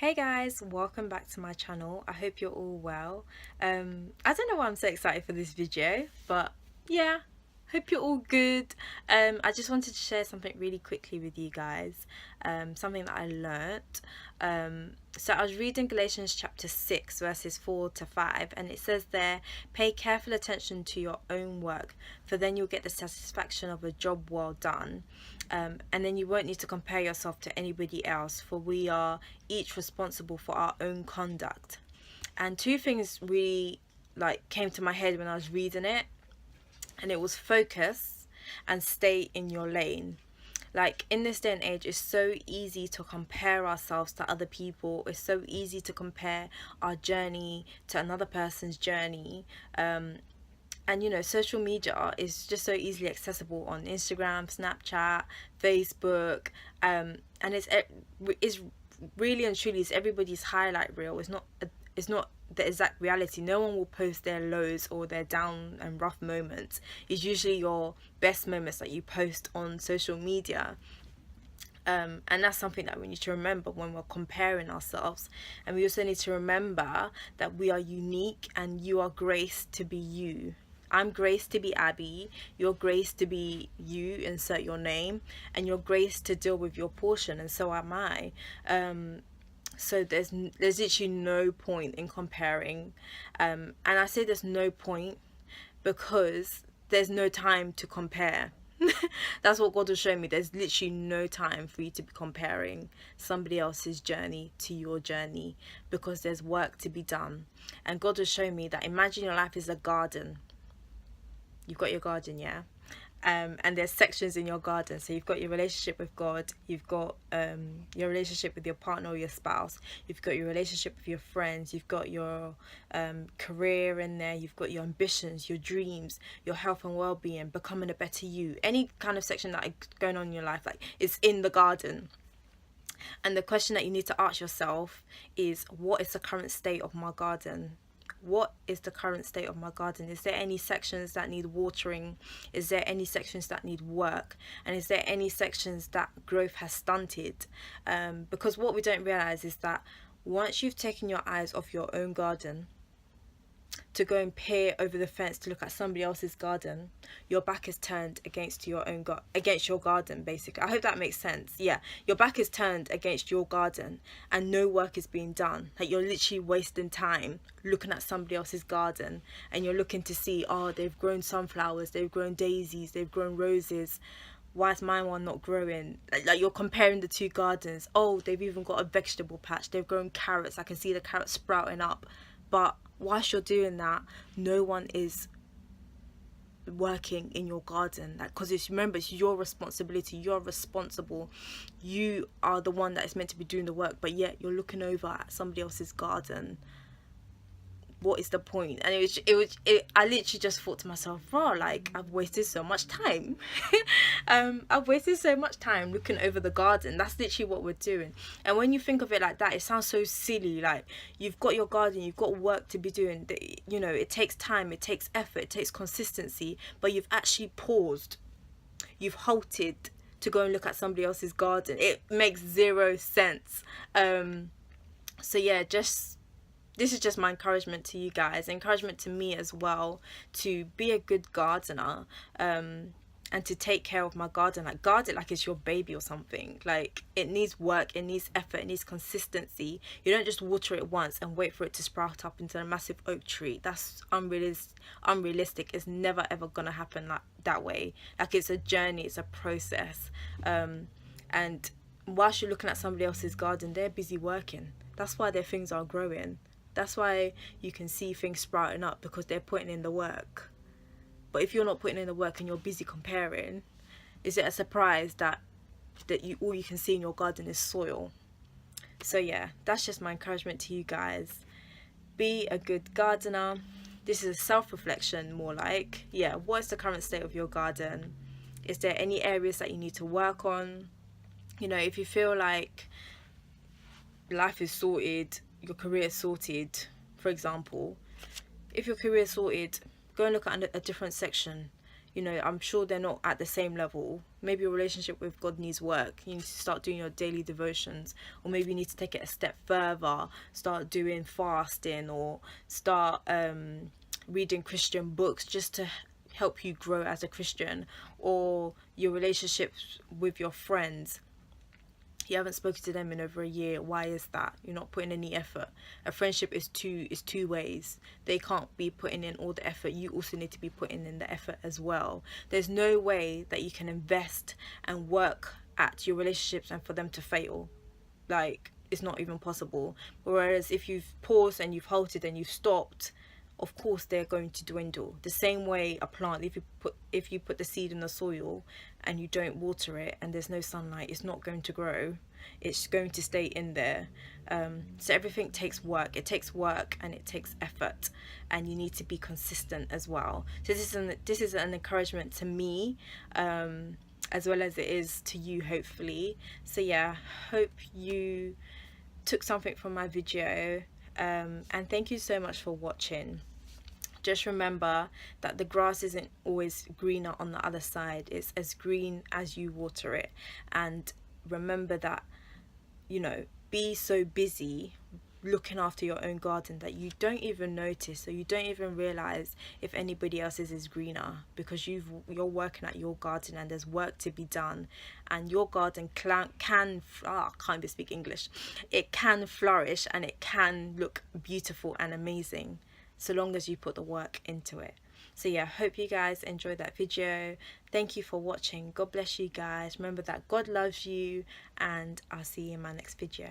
Hey guys, welcome back to my channel. I hope you're all well. I don't know why I'm so excited for this video, but yeah, hope you're all good. I just wanted to share something really quickly with you guys. Something that I learnt. So I was reading Galatians chapter 6 verses 4 to 5, and it says there, pay careful attention to your own work, for then you'll get the satisfaction of a job well done. And then you won't need to compare yourself to anybody else, for we are each responsible for our own conduct. And two things really came to my head when I was reading it, and it was focus and stay in your lane. Like, in this day and age, it's so easy to compare ourselves to other people. It's so easy to compare our journey to another person's journey. And social media is just so easily accessible on Instagram, Snapchat, Facebook, and it's really and truly, it's everybody's highlight reel. It's not the exact reality. No one will post their lows or their down and rough moments. It's usually your best moments that you post on social media. And that's something that we need to remember when we're comparing ourselves. And we also need to remember that we are unique and you are graced to be you. I'm graced to be Abby, you're graced to be you, insert your name, and you're graced to deal with your portion, and so am I. So there's literally no point in comparing. And I say there's no point because there's no time to compare. That's what God will show me. There's literally no time for you to be comparing somebody else's journey to your journey, because there's work to be done. And God will show me that, imagine your life is a garden. You've got your garden, yeah? And there's sections in your garden. So you've got your relationship with God, you've got your relationship with your partner or your spouse, you've got your relationship with your friends, you've got your career in there, you've got your ambitions, your dreams, your health and well-being, becoming a better you. Any kind of section that is going on in your life, like, it's in the garden. And the question that you need to ask yourself is, what is the current state of my garden? What is the current state of my garden? Is there any sections that need watering? Is there any sections that need work? And is there any sections that growth has stunted? Because what we don't realize is that once you've taken your eyes off your own garden to go and peer over the fence to look at somebody else's garden, your back is turned against your own against your garden, basically. I hope that makes sense. Yeah, your back is turned against your garden and no work is being done. Like, you're literally wasting time looking at somebody else's garden, and you're looking to see, oh, they've grown sunflowers, they've grown daisies, they've grown roses, why is my one not growing? Like, you're comparing the two gardens. Oh, they've even got a vegetable patch, they've grown carrots, I can see the carrots sprouting up. But whilst you're doing that, no one is working in your garden. Like, because remember, it's your responsibility. You're responsible. You are the one that is meant to be doing the work, but yet you're looking over at somebody else's garden. What is the point? And I literally just thought to myself, wow, like, I've wasted so much time. I've wasted so much time looking over the garden. That's literally what we're doing. And when you think of it like that, it sounds so silly. Like, you've got your garden, you've got work to be doing. It takes time, it takes effort, it takes consistency, but you've actually paused, you've halted to go and look at somebody else's garden. It makes zero sense. So yeah, this is just my encouragement to you guys, encouragement to me as well, to be a good gardener, and to take care of my garden. Like, guard it like it's your baby or something. Like, it needs work, it needs effort, it needs consistency. You don't just water it once and wait for it to sprout up into a massive oak tree. That's unrealistic. It's never ever gonna happen like that way. Like, it's a journey, it's a process. And whilst you're looking at somebody else's garden, they're busy working. That's why their things are growing. That's why you can see things sprouting up, because they're putting in the work. But if you're not putting in the work and you're busy comparing, is it a surprise that all you can see in your garden is soil? So yeah, that's just my encouragement to you guys. Be a good gardener. This is a self-reflection, more like. Yeah, what is the current state of your garden? Is there any areas that you need to work on? If you feel like life is sorted, your career is sorted, for example, if your career is sorted, go and look at a different section. You know, I'm sure they're not at the same level. Maybe your relationship with God needs work. You need to start doing your daily devotions, or maybe you need to take it a step further, start doing fasting, or start reading Christian books just to help you grow as a Christian. Or your relationships with your friends, you haven't spoken to them in over a year. Why is that? You're not putting any effort. A friendship is two ways. They can't be putting in all the effort. You also need to be putting in the effort as well. There's no way that you can invest and work at your relationships and for them to fail. Like, it's not even possible. Whereas if you've paused and you've halted and you've stopped, of course they're going to dwindle. The same way a plant, if you put the seed in the soil and you don't water it and there's no sunlight, it's not going to grow. It's going to stay in there. So everything takes work. It takes work and it takes effort, and you need to be consistent as well. So this is an encouragement to me, as well as it is to you, hopefully. So yeah, hope you took something from my video, and thank you so much for watching. Just remember that the grass isn't always greener on the other side. It's as green as you water it. And remember that, you know, be so busy looking after your own garden that you don't even notice, or you don't even realize if anybody else's is greener, because you're working at your garden and there's work to be done, and your garden I can't even speak English. It can flourish and it can look beautiful and amazing, so long as you put the work into it. So yeah, hope you guys enjoyed that video. Thank you for watching. God bless you guys. Remember that God loves you, and I'll see you in my next video.